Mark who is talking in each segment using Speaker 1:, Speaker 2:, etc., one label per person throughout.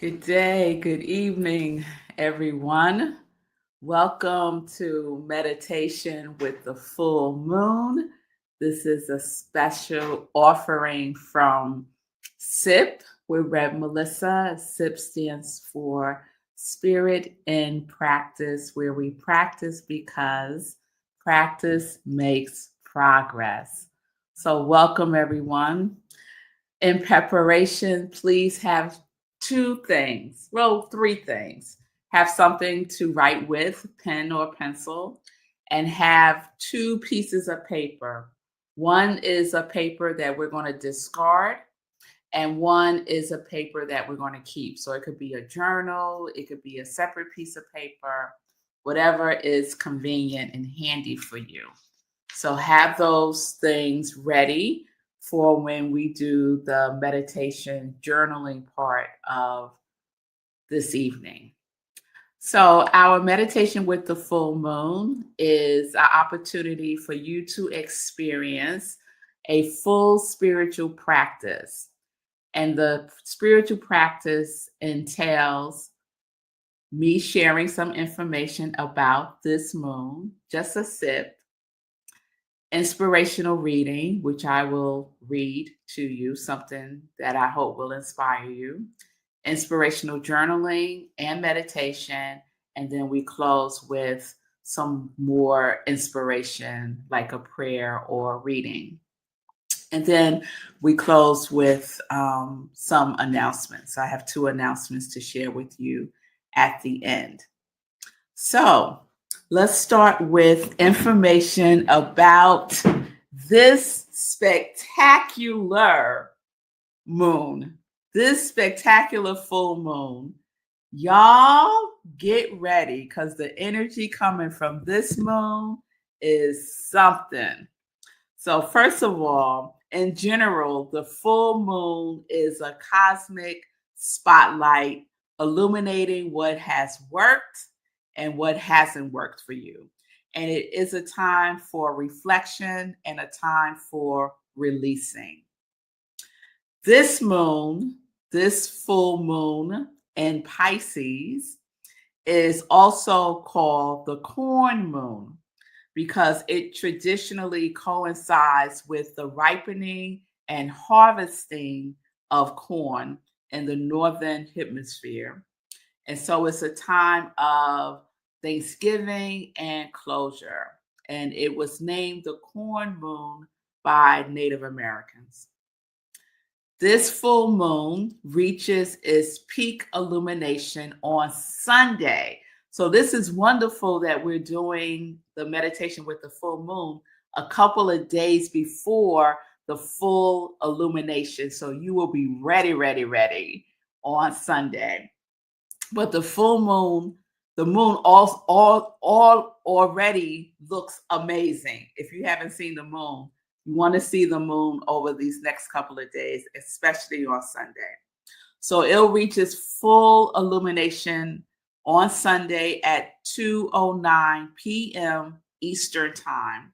Speaker 1: Good day, good evening, everyone. Welcome to Meditation with the Full Moon. This is a special offering from SIP with Rev Melissa. SIP stands for Spirit in Practice, where we practice because practice makes progress. So, welcome, everyone. In preparation, please have three things. Have something to write with, pen or pencil, and have two pieces of paper. One is a paper that we're going to discard, and one is a paper that we're going to keep. So it could be a journal, it could be a separate piece of paper, whatever is convenient and handy for you. So have those things ready for when we do the meditation journaling part of this evening. So our meditation with the full moon is an opportunity for you to experience a full spiritual practice. And the spiritual practice entails me sharing some information about this moon, just a sip, inspirational reading, which I will read to you, something that I hope will inspire you, inspirational journaling and meditation, and then we close with some more inspiration, like a prayer or reading. And then we close with some announcements. I have two announcements to share with you at the end. So let's start with information about this spectacular moon, this spectacular full moon. Y'all get ready because the energy coming from this moon is something. So first of all, in general, the full moon is a cosmic spotlight illuminating what has worked and what hasn't worked for you. And it is a time for reflection and a time for releasing. This moon, this full moon in Pisces, is also called the corn moon because it traditionally coincides with the ripening and harvesting of corn in the northern hemisphere. And so it's a time of Thanksgiving and closure. And it was named the corn moon by Native Americans. This full moon reaches its peak illumination on Sunday. So this is wonderful that we're doing the meditation with the full moon a couple of days before the full illumination. So you will be ready on Sunday. But the full moon, the moon all already looks amazing. If you haven't seen the moon, you want to see the moon over these next couple of days, especially on Sunday. So it'll reach its full illumination on Sunday at 2:09 p.m. Eastern Time.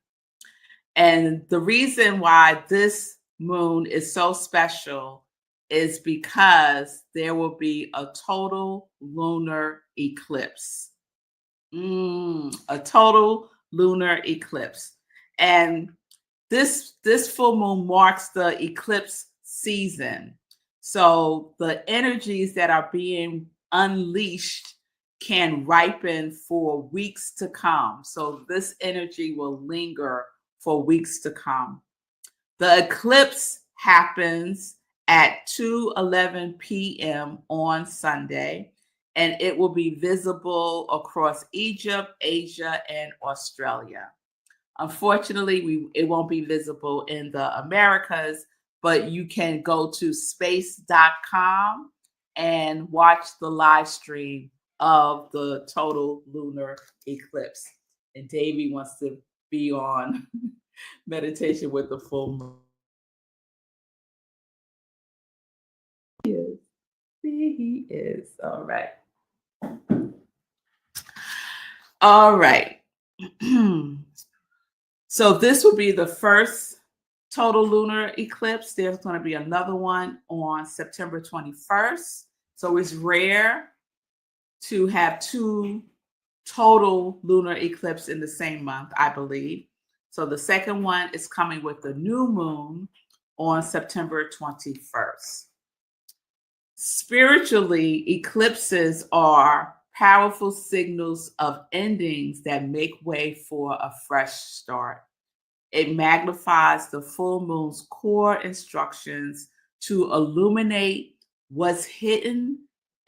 Speaker 1: And the reason why this moon is so special is because there will be a total lunar eclipse. A total lunar eclipse. And this full moon marks the eclipse season. So the energies that are being unleashed can ripen for weeks to come. So this energy will linger for weeks to come. The eclipse happens at 2:11 p.m. on Sunday, and it will be visible across Egypt, Asia, and Australia. Unfortunately, it won't be visible in the Americas, but you can go to space.com and watch the live stream of the total lunar eclipse. And Davey wants to be on meditation with the full moon. He is. All right. All right. So this will be the first total lunar eclipse. There's going to be another one on September 21st. So it's rare to have two total lunar eclipse in the same month, I believe. So the second one is coming with the new moon on September 21st. Spiritually, eclipses are powerful signals of endings that make way for a fresh start. It magnifies the full moon's core instructions to illuminate what's hidden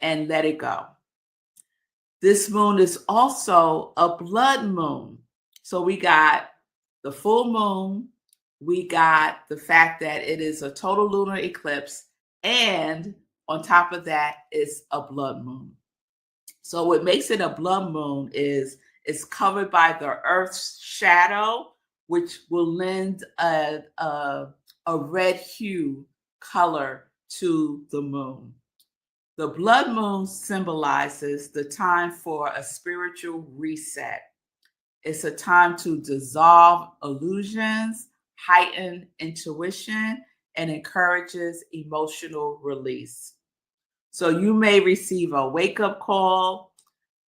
Speaker 1: and let it go. This moon is also a blood moon. So we got the full moon, we got the fact that it is a total lunar eclipse, and on top of that is a blood moon. So what makes it a blood moon is it's covered by the Earth's shadow, which will lend a red hue color to the moon. The blood moon symbolizes the time for a spiritual reset. It's a time to dissolve illusions, heighten intuition, and encourages emotional release. So you may receive a wake-up call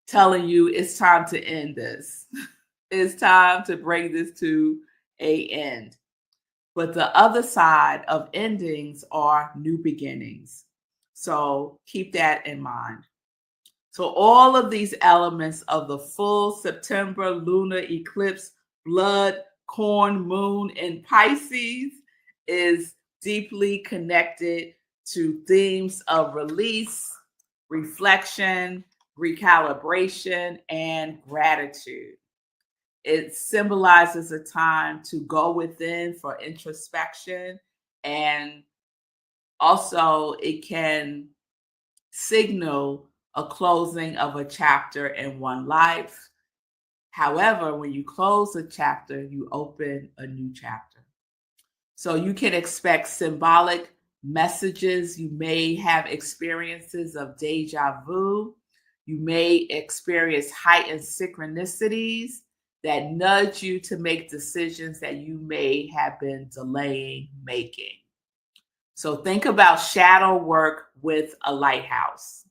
Speaker 1: telling you it's time to end this. It's time to bring this to an end. But the other side of endings are new beginnings. So keep that in mind. So all of these elements of the full September lunar eclipse, blood, corn, moon, and Pisces is deeply connected to themes of release, reflection, recalibration, and gratitude. It symbolizes a time to go within for introspection, and also it can signal a closing of a chapter in one life. However, when you close a chapter, you open a new chapter. So you can expect symbolic messages. You may have experiences of deja vu. You may experience heightened synchronicities that nudge you to make decisions that you may have been delaying making. So think about shadow work with a lighthouse.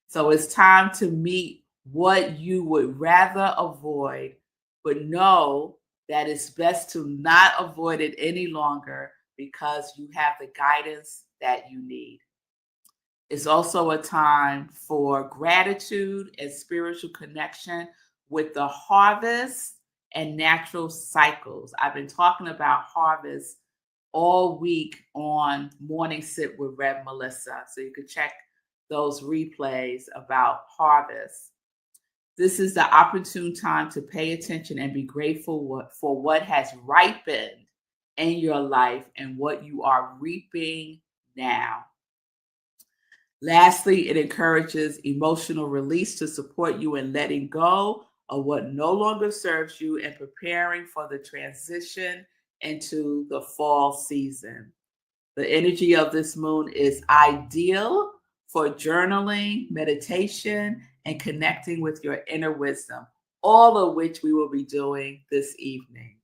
Speaker 1: So it's time to meet what you would rather avoid, but know that it's best to not avoid it any longer because you have the guidance that you need. It's also a time for gratitude and spiritual connection with the harvest and natural cycles. I've been talking about harvest all week on Morning Sip with Rev Melissa. So you could check those replays about harvest. This is the opportune time to pay attention and be grateful for what has ripened in your life and what you are reaping now. Lastly, it encourages emotional release to support you in letting go of what no longer serves you and preparing for the transition into the fall season. The energy of this moon is ideal for journaling, meditation, and connecting with your inner wisdom, all of which we will be doing this evening.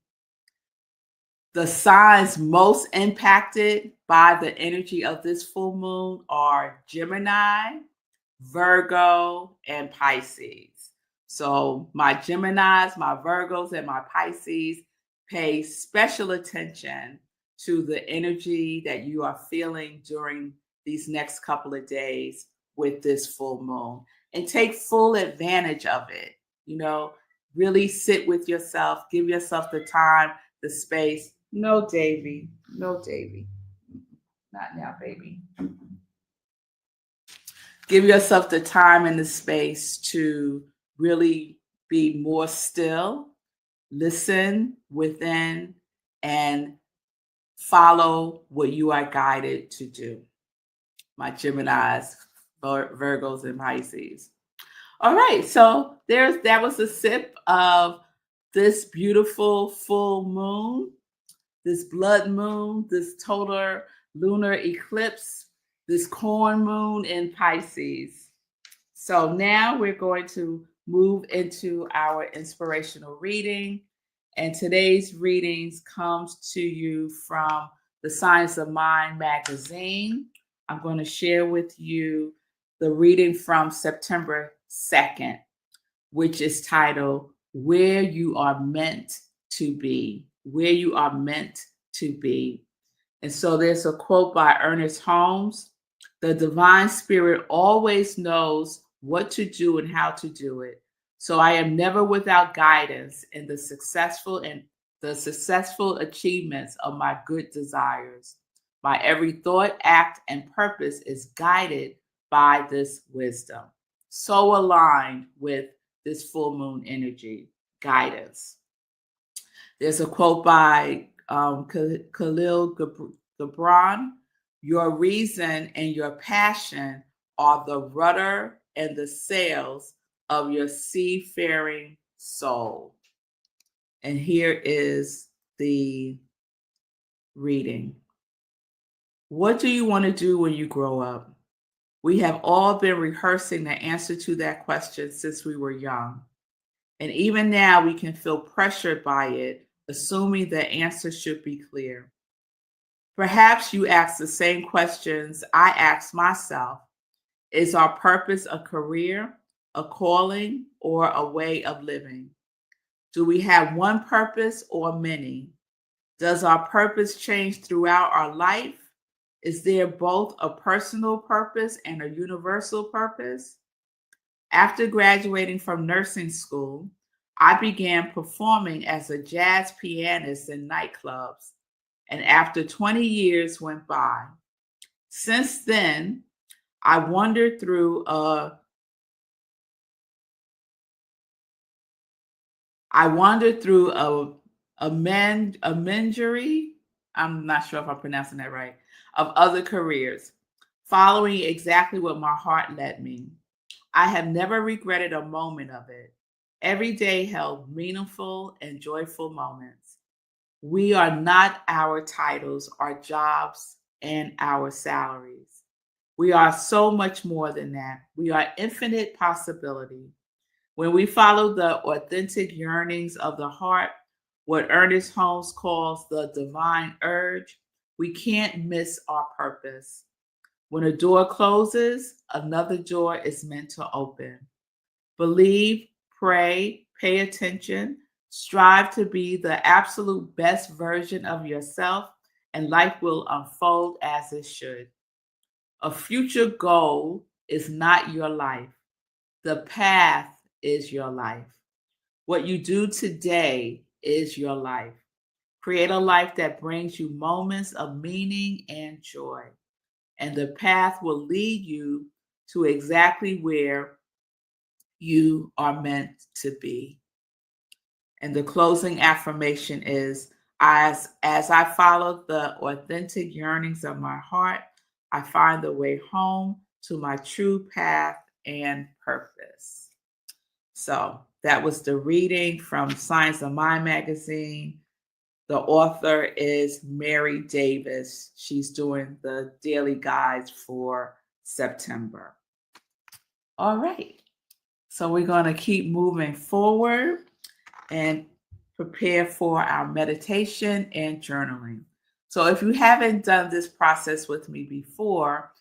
Speaker 1: The signs most impacted by the energy of this full moon are Gemini, Virgo, and Pisces. So my Geminis, my Virgos, and my Pisces pay special attention to the energy that you are feeling during these next couple of days with this full moon, and take full advantage of it. You know, really sit with yourself, give yourself the time, the space. No, Davy. No, Davy. Not now, baby. Give yourself the time and the space to really be more still, listen within, and follow what you are guided to do. My Geminis, Virgos, and Pisces. All right, so that was a sip of this beautiful full moon, this blood moon, this total lunar eclipse, this corn moon in Pisces. So now we're going to move into our inspirational reading. And today's readings comes to you from the Science of Mind magazine. I'm going to share with you the reading from September 2nd, which is titled Where You Are Meant to Be. Where You Are Meant to Be. And so there's a quote by Ernest Holmes: "The divine spirit always knows what to do and how to do it. So I am never without guidance in the successful achievements of my good desires. My every thought, act, and purpose is guided by this wisdom." So aligned with this full moon energy, guidance. There's a quote by Khalil Gibran: "Your reason and your passion are the rudder and the sails of your seafaring soul." And here is the reading. What do you want to do when you grow up? We have all been rehearsing the answer to that question since we were young. And even now, we can feel pressured by it, assuming the answer should be clear. Perhaps you ask the same questions I ask myself. Is our purpose a career, a calling, or a way of living? Do we have one purpose or many? Does our purpose change throughout our life? Is there both a personal purpose and a universal purpose? After graduating from nursing school, I began performing as a jazz pianist in nightclubs, and after 20 years went by. Since then, I wandered through a menagerie, I'm not sure if I'm pronouncing that right, of other careers, following exactly what my heart led me. I have never regretted a moment of it. Every day held meaningful and joyful moments. We are not our titles, our jobs, and our salaries. We are so much more than that. We are infinite possibility. When we follow the authentic yearnings of the heart, what Ernest Holmes calls the divine urge, we can't miss our purpose. When a door closes, another door is meant to open. Believe, pray, pay attention, strive to be the absolute best version of yourself, and life will unfold as it should. A future goal is not your life. The path is your life. What you do today is your life. Create a life that brings you moments of meaning and joy, and the path will lead you to exactly where you are meant to be. And the closing affirmation is, as I follow the authentic yearnings of my heart, I find the way home to my true path and purpose. So that was the reading from Science of Mind magazine. The author is Mary Davis. She's doing the daily guides for September. All right. So we're going to keep moving forward and prepare for our meditation and journaling. So if you haven't done this process with me before,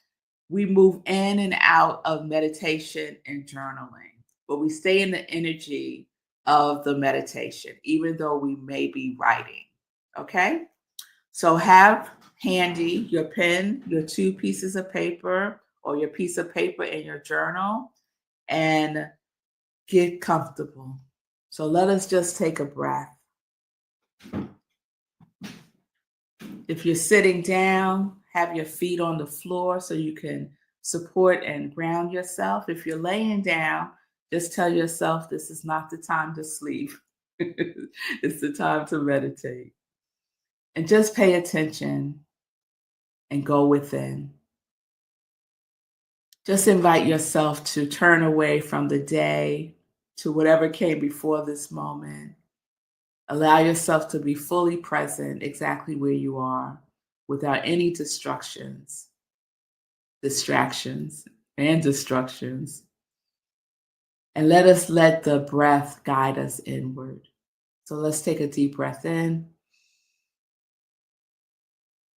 Speaker 1: we move in and out of meditation and journaling, but we stay in the energy of the meditation, even though we may be writing. Okay? So have handy your pen, your 2 pieces of paper, or your piece of paper in your journal, and get comfortable. So let us just take a breath. If you're sitting down, have your feet on the floor so you can support and ground yourself. If you're laying down, just tell yourself this is not the time to sleep. It's the time to meditate. And just pay attention and go within. Just invite yourself to turn away from the day, to whatever came before this moment. Allow yourself to be fully present exactly where you are without any distractions, and destructions. And let the breath guide us inward. So let's take a deep breath in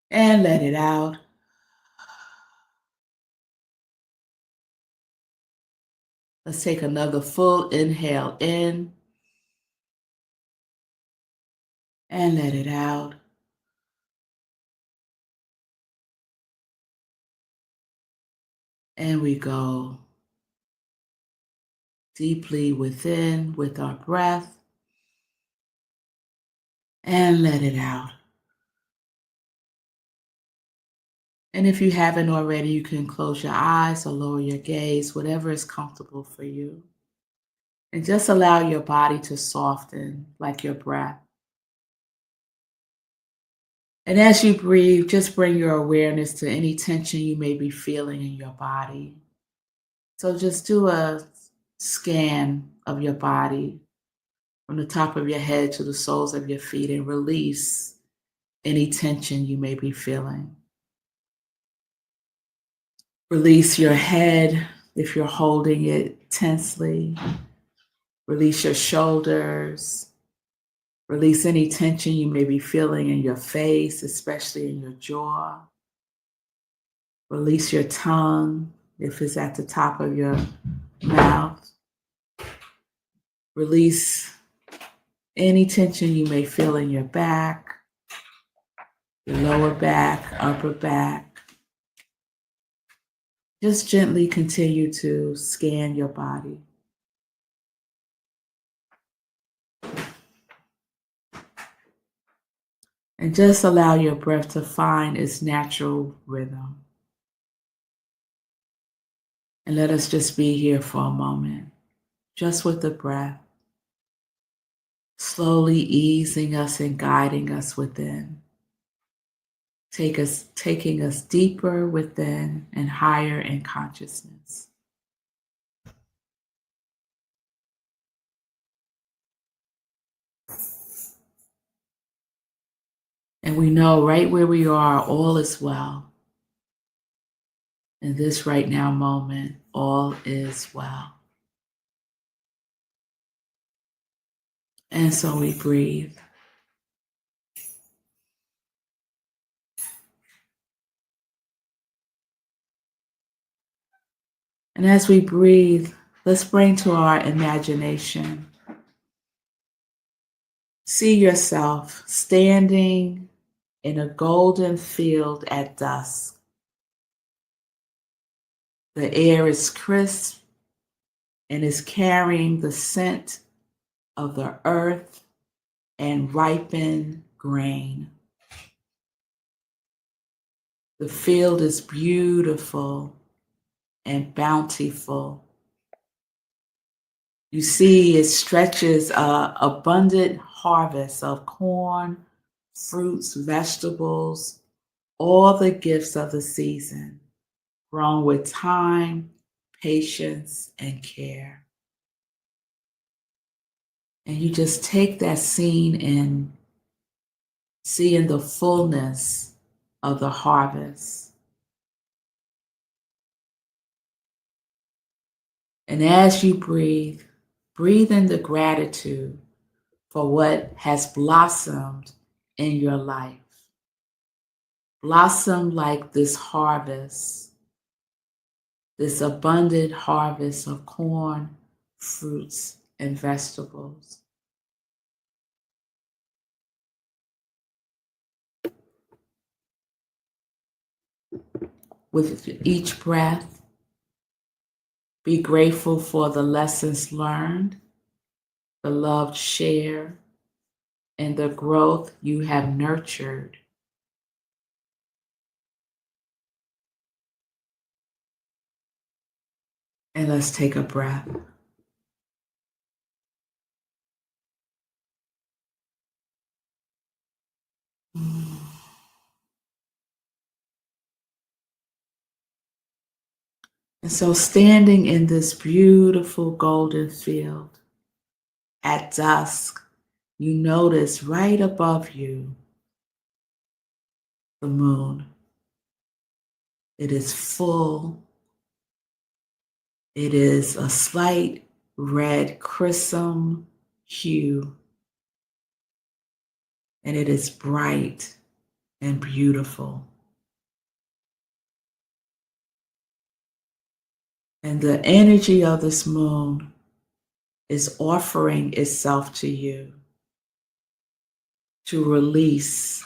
Speaker 1: and let it out. Let's take another full inhale in and let it out. And we go deeply within with our breath and let it out. And if you haven't already, you can close your eyes or lower your gaze, whatever is comfortable for you. And just allow your body to soften like your breath. And as you breathe, just bring your awareness to any tension you may be feeling in your body. So just do a scan of your body from the top of your head to the soles of your feet and release any tension you may be feeling. Release your head if you're holding it tensely. Release your shoulders. Release any tension you may be feeling in your face, especially in your jaw. Release your tongue if it's at the top of your mouth. Release any tension you may feel in your back, your lower back, upper back. Just gently continue to scan your body. And just allow your breath to find its natural rhythm. And let us just be here for a moment, just with the breath, slowly easing us and guiding us within. Taking us deeper within and higher in consciousness. And we know right where we are, all is well. In this right now moment, all is well. And so we breathe. And as we breathe, let's bring to our imagination. See yourself standing in a golden field at dusk. The air is crisp and is carrying the scent of the earth and ripened grain. The field is beautiful and bountiful. You see, it stretches an abundant harvest of corn, fruits, vegetables, all the gifts of the season, grown with time, patience, and care. And you just take that scene in, seeing the fullness of the harvest. And as you breathe, breathe in the gratitude for what has blossomed in your life. Blossom like this harvest, this abundant harvest of corn, fruits, and vegetables. With each breath, be grateful for the lessons learned, the love shared, and the growth you have nurtured. And let's take a breath. And so standing in this beautiful golden field at dusk, you notice right above you the moon. It is full. It is a slight red crimson hue, and it is bright and beautiful. And the energy of this moon is offering itself to you to release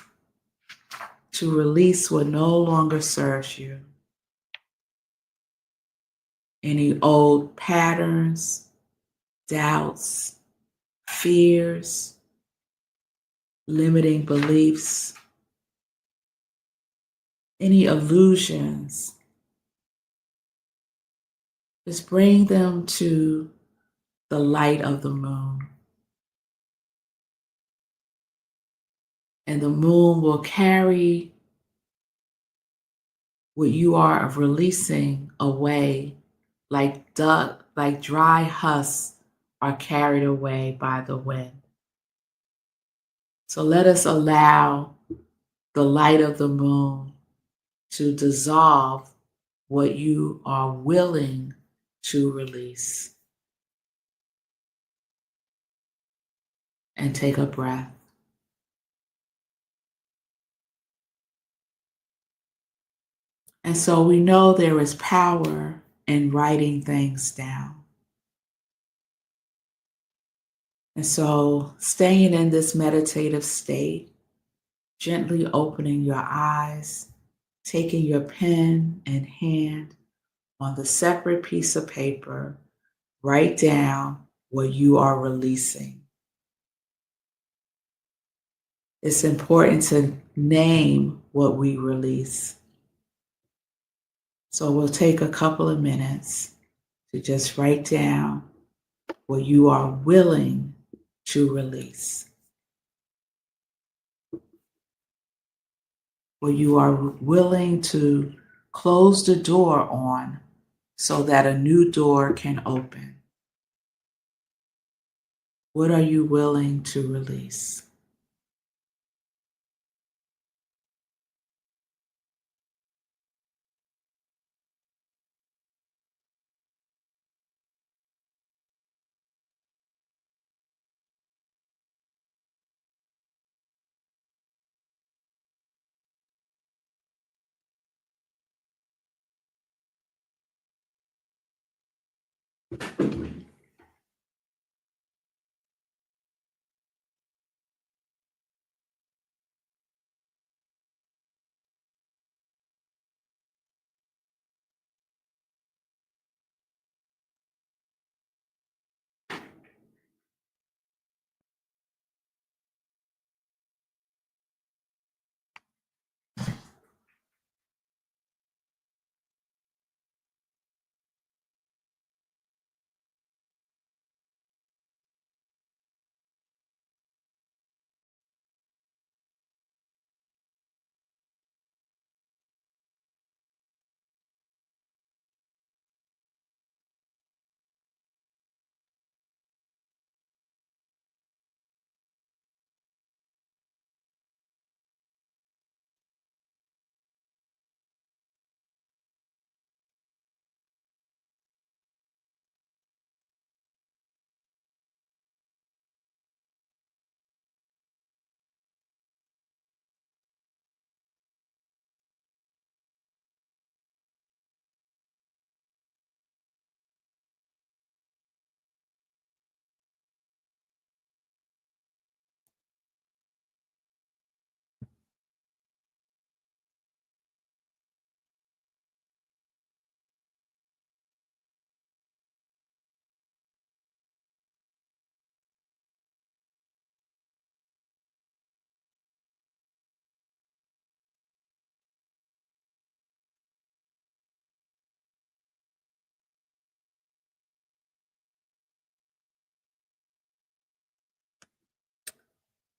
Speaker 1: what no longer serves you. Any old patterns, doubts, fears, limiting beliefs, any illusions, just bring them to the light of the moon. And the moon will carry what you are releasing away like dry husks are carried away by the wind. So let us allow the light of the moon to dissolve what you are willing to release. And take a breath. And so we know there is power in writing things down. And so staying in this meditative state, gently opening your eyes, taking your pen in hand on the separate piece of paper, write down what you are releasing. It's important to name what we release. So we'll take a couple of minutes to just write down what you are willing to release. What you are willing to close the door on so that a new door can open. What are you willing to release?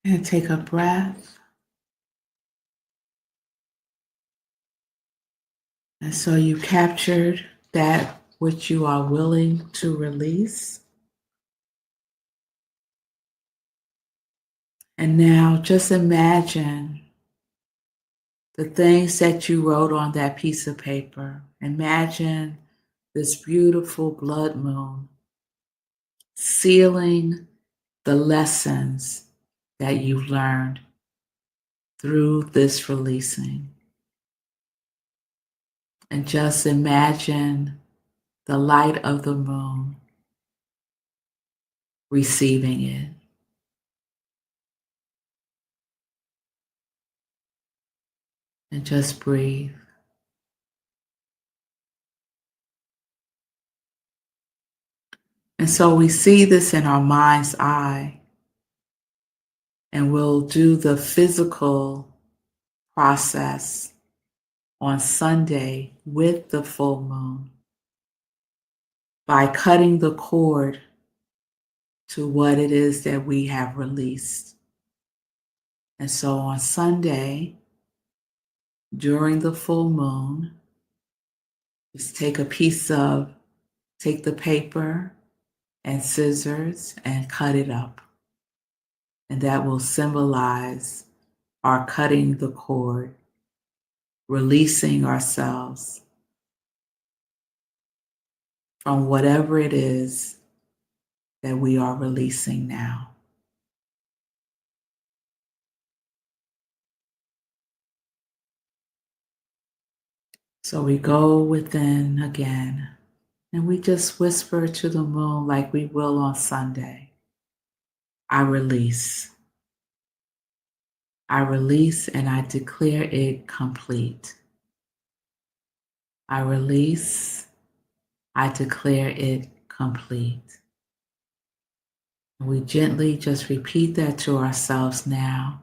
Speaker 1: And take a breath. And so you captured that which you are willing to release. And now just imagine the things that you wrote on that piece of paper. Imagine this beautiful blood moon sealing the lessons that you've learned through this releasing. And just imagine the light of the moon, receiving it. And just breathe. And so we see this in our mind's eye, and we'll do the physical process on Sunday with the full moon by cutting the cord to what it is that we have released. And so on Sunday, during the full moon, just take the paper and scissors and cut it up. And that will symbolize our cutting the cord, releasing ourselves from whatever it is that we are releasing now. So we go within again, and we just whisper to the moon like we will on Sunday. I release. I release and I declare it complete. I release. I declare it complete. And we gently just repeat that to ourselves now.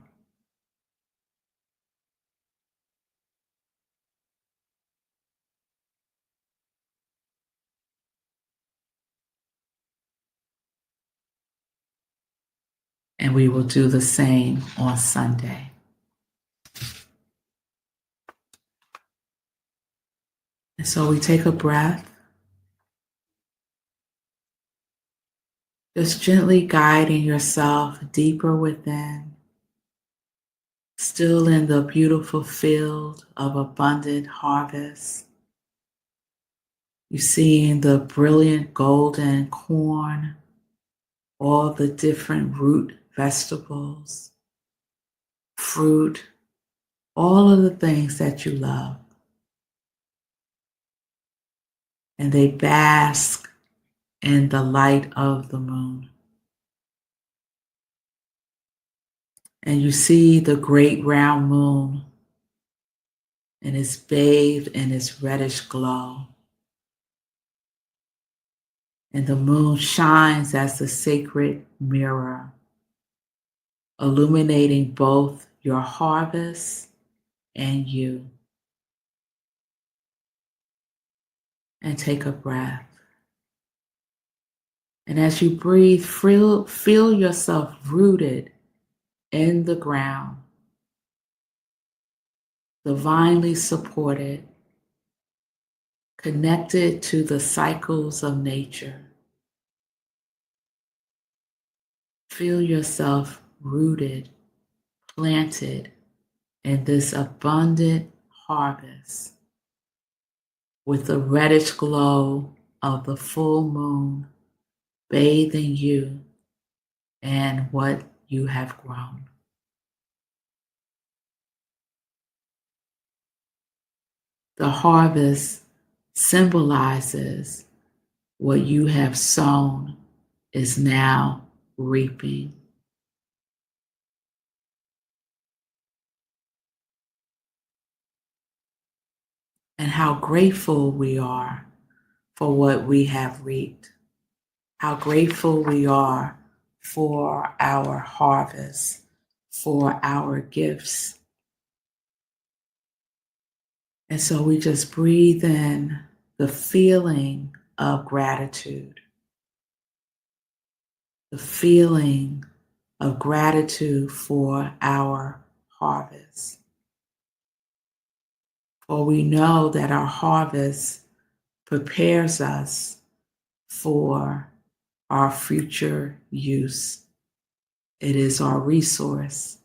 Speaker 1: And we will do the same on Sunday. And so we take a breath, just gently guiding yourself deeper within, still in the beautiful field of abundant harvest. You see the brilliant golden corn, all the different root vegetables, fruit, all of the things that you love. And they bask in the light of the moon. And you see the great round moon, and it's bathed in its reddish glow. And the moon shines as the sacred mirror, illuminating both your harvest and you. And take a breath. And as you breathe, feel yourself rooted in the ground, divinely supported, connected to the cycles of nature. Feel yourself rooted, planted in this abundant harvest with the reddish glow of the full moon bathing you and what you have grown. The harvest symbolizes what you have sown is now reaping. And how grateful we are for what we have reaped. How grateful we are for our harvest, for our gifts. And so we just breathe in the feeling of gratitude, the feeling of gratitude for our harvest. For we know that our harvest prepares us for our future use. It is our resource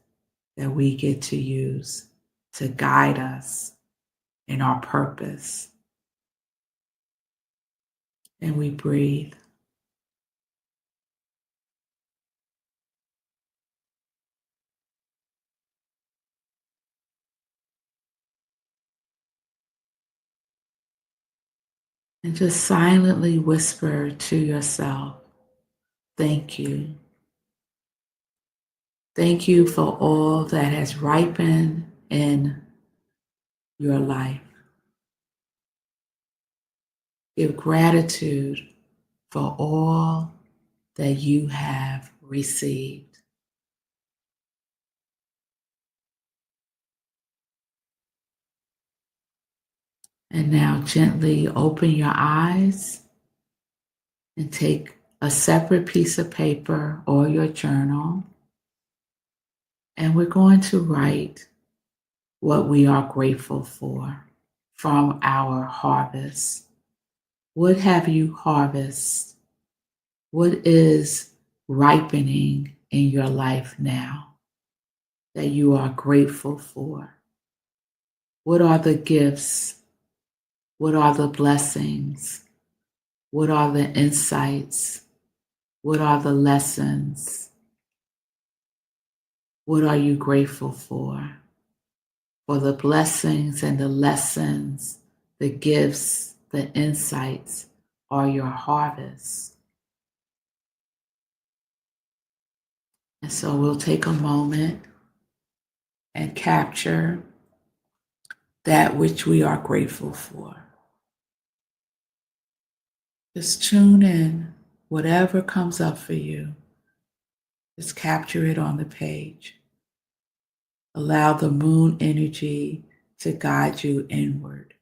Speaker 1: that we get to use to guide us in our purpose. And we breathe. And just silently whisper to yourself, thank you. Thank you for all that has ripened in your life. Give gratitude for all that you have received. And now gently open your eyes and take a separate piece of paper or your journal. And we're going to write what we are grateful for from our harvest. What have you harvested? What is ripening in your life now that you are grateful for? What are the gifts? What are the blessings? What are the insights? What are the lessons? What are you grateful for? For the blessings and the lessons, the gifts, the insights are your harvest. And so we'll take a moment and capture that which we are grateful for. Just tune in, whatever comes up for you, just capture it on the page. Allow the moon energy to guide you inward.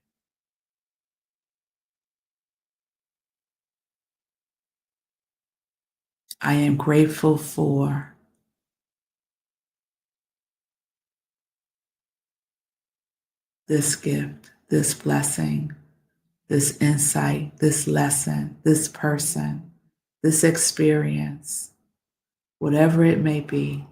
Speaker 1: I am grateful for this gift, this blessing, this insight, this lesson, this person, this experience, whatever it may be.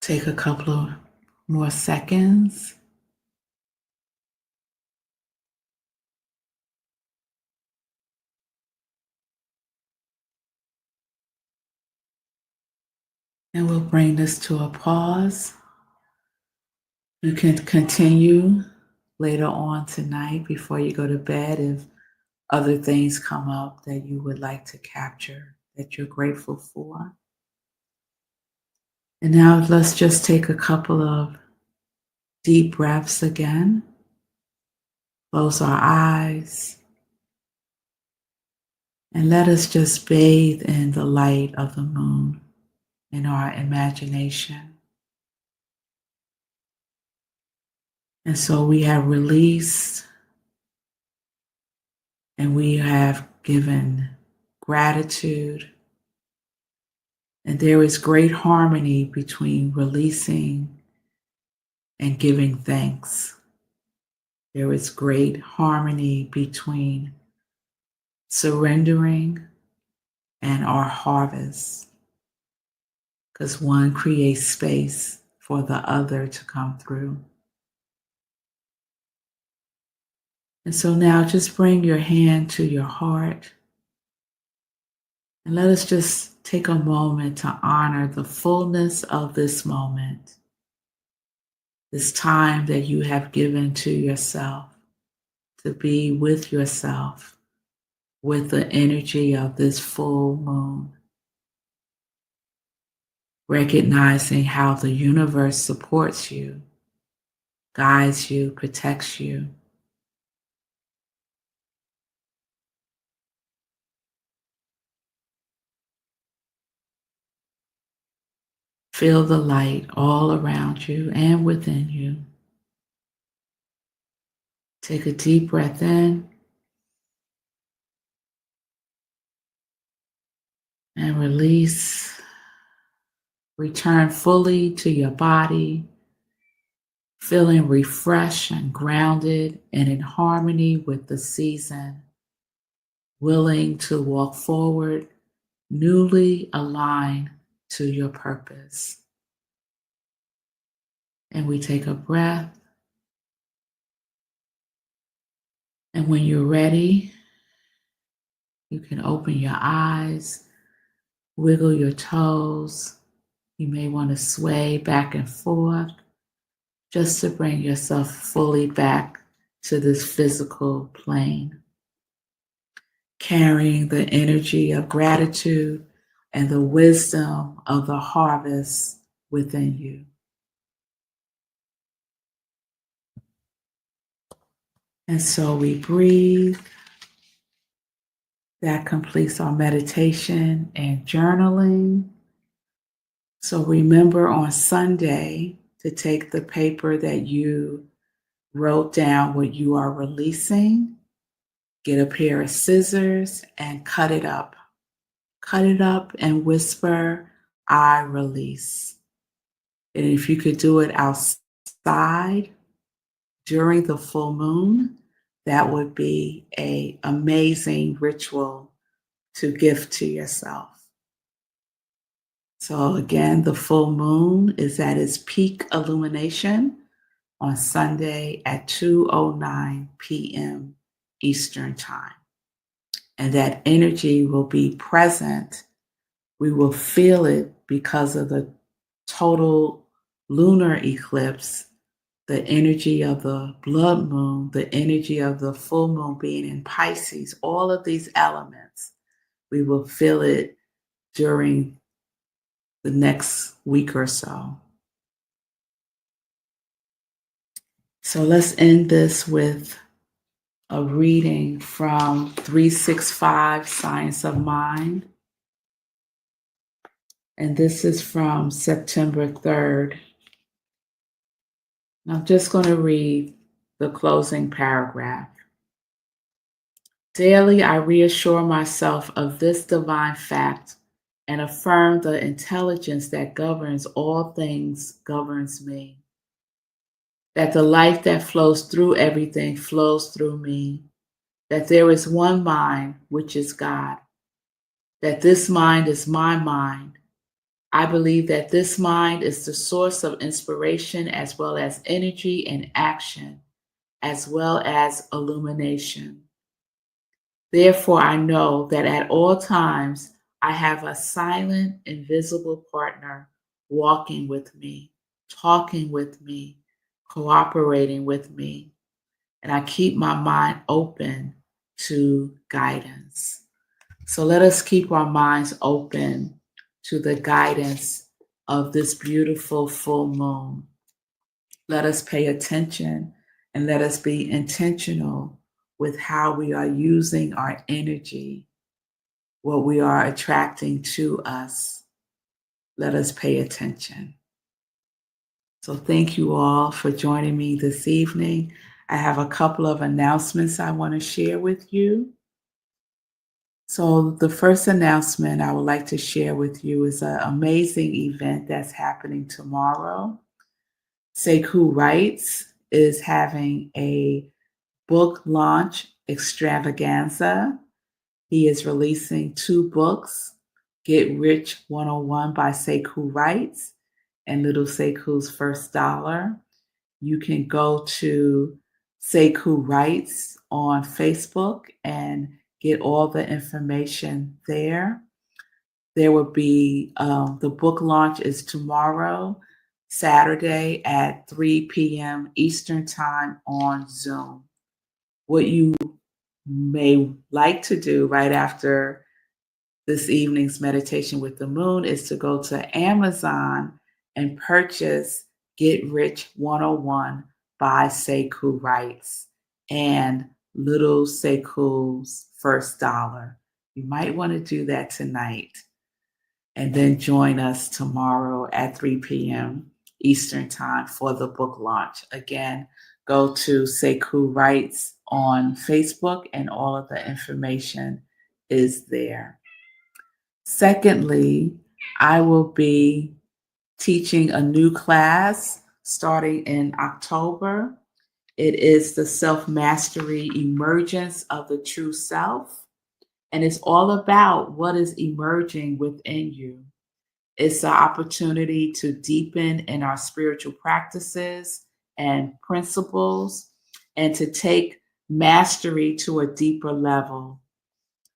Speaker 1: Take a couple of more seconds. And we'll bring this to a pause. You can continue later on tonight before you go to bed if other things come up that you would like to capture that you're grateful for. And now let's just take a couple of deep breaths again. Close our eyes and let us just bathe in the light of the moon in our imagination. And so we have released and we have given gratitude. And there is great harmony between releasing and giving thanks. There is great harmony between surrendering and our harvest, because one creates space for the other to come through. And so now just bring your hand to your heart and let us just take a moment to honor the fullness of this moment, this time that you have given to yourself, to be with yourself, with the energy of this full moon, recognizing how the universe supports you, guides you, protects you. Feel the light all around you and within you. Take a deep breath in and release. Return fully to your body, feeling refreshed and grounded and in harmony with the season, willing to walk forward, newly aligned to your purpose. And we take a breath. And when you're ready, you can open your eyes, wiggle your toes. You may want to sway back and forth just to bring yourself fully back to this physical plane, carrying the energy of gratitude and the wisdom of the harvest within you. And so we breathe. That completes our meditation and journaling. So remember on Sunday to take the paper that you wrote down what you are releasing, get a pair of scissors and cut it up. Cut it up and whisper, I release. And if you could do it outside during the full moon, that would be an amazing ritual to gift to yourself. So again, the full moon is at its peak illumination on Sunday at 2:09 p.m. Eastern Time. And that energy will be present. We will feel it because of the total lunar eclipse, the energy of the blood moon, the energy of the full moon being in Pisces, all of these elements, we will feel it during the next week or so. So let's end this with a reading from 365 Science of Mind. And this is from September 3rd. And I'm just going to read the closing paragraph. Daily, I reassure myself of this divine fact and affirm the intelligence that governs all things governs me. That the life that flows through everything flows through me. That there is one mind, which is God. That this mind is my mind. I believe that this mind is the source of inspiration as well as energy and action, as well as illumination. Therefore, I know that at all times I have a silent, invisible partner walking with me, talking with me, cooperating with me. And I keep my mind open to guidance. So let us keep our minds open to the guidance of this beautiful full moon. Let us pay attention and let us be intentional with how we are using our energy, what we are attracting to us. Let us pay attention. So thank you all for joining me this evening. I have a couple of announcements I want to share with you. So the first announcement I would like to share with you is an amazing event that's happening tomorrow. Sekou Writes is having a book launch extravaganza. He is releasing 2 books, Get Rich 101 by Sekou Writes and Little Sekou's First Dollar. You can go to Sekou Writes on Facebook and get all the information there. There will be, the book launch is tomorrow, Saturday at 3 p.m. Eastern Time on Zoom. What you may like to do right after this evening's meditation with the moon is to go to Amazon and purchase Get Rich 101 by Sekou Writes and Little Sekou's First Dollar. You might want to do that tonight and then join us tomorrow at 3 p.m. Eastern Time for the book launch. Again, go to Sekou Writes on Facebook and all of the information is there. Secondly, I will be teaching a new class starting in October. It is the Self-Mastery Emergence of the True Self, and it's all about what is emerging within you. It's an opportunity to deepen in our spiritual practices and principles and to take mastery to a deeper level.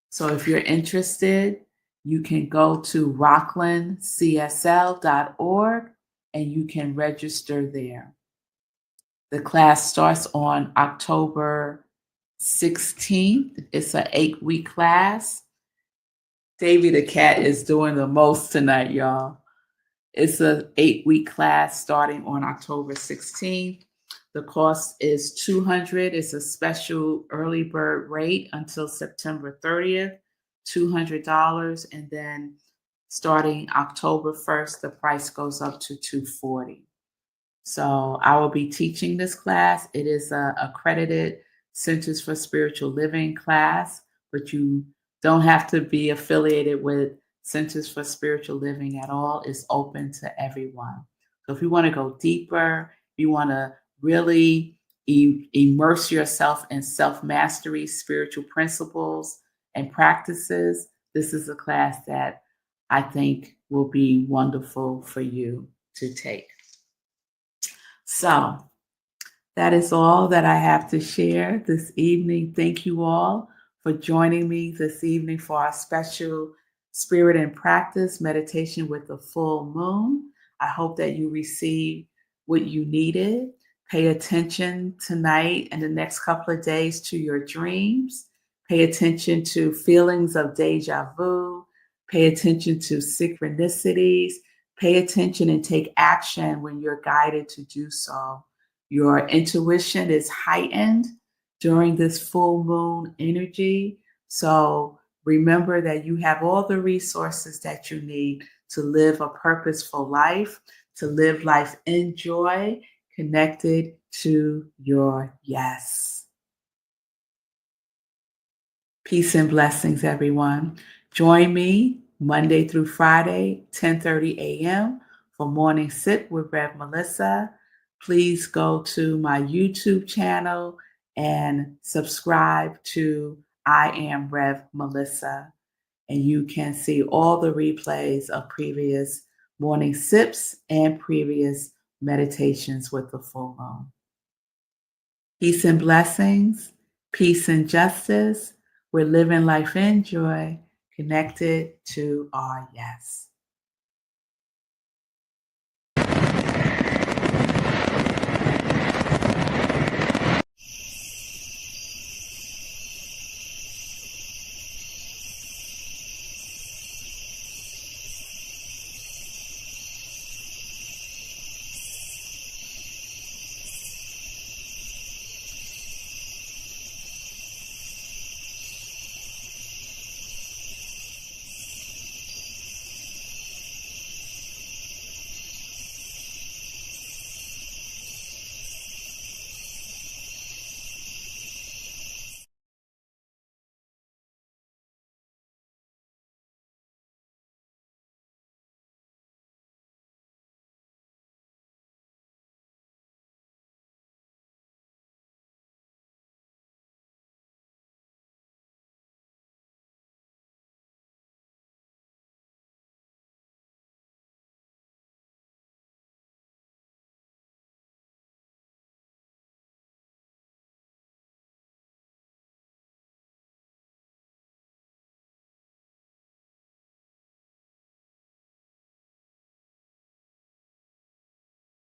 Speaker 1: So if you're interested, you can go to rocklandcsl.org and you can register there. The class starts on October 16th. It's an 8-week class. Davy the cat is doing the most tonight, y'all. It's an 8-week class starting on October 16th. The cost is $200. It's a special early bird rate until September 30th, $200. And then starting October 1st, the price goes up to $240. So I will be teaching this class. It is a accredited Centers for Spiritual Living class, but you don't have to be affiliated with Centers for Spiritual Living at all. It's open to everyone. So if you want to go deeper, you want to really immerse yourself in self-mastery, spiritual principles, and practices, this is a class that I think will be wonderful for you to take. So that is all that I have to share this evening. Thank you all for joining me this evening for our special Spirit and Practice meditation with the full moon. I hope that you received what you needed. Pay attention tonight and the next couple of days to your dreams. Pay attention to feelings of deja vu. Pay attention to synchronicities. Pay attention and take action when you're guided to do so. Your intuition is heightened during this full moon energy. So remember that you have all the resources that you need to live a purposeful life, to live life in joy, connected to your yes. Peace and blessings, everyone. Join me Monday through Friday, 10:30 a.m. for Morning Sip with Rev Melissa. Please go to my YouTube channel and subscribe to I Am Rev Melissa. And you can see all the replays of previous morning sips and previous meditations with the full moon. Peace and blessings, peace and justice. We're living life in joy, connected to our yes.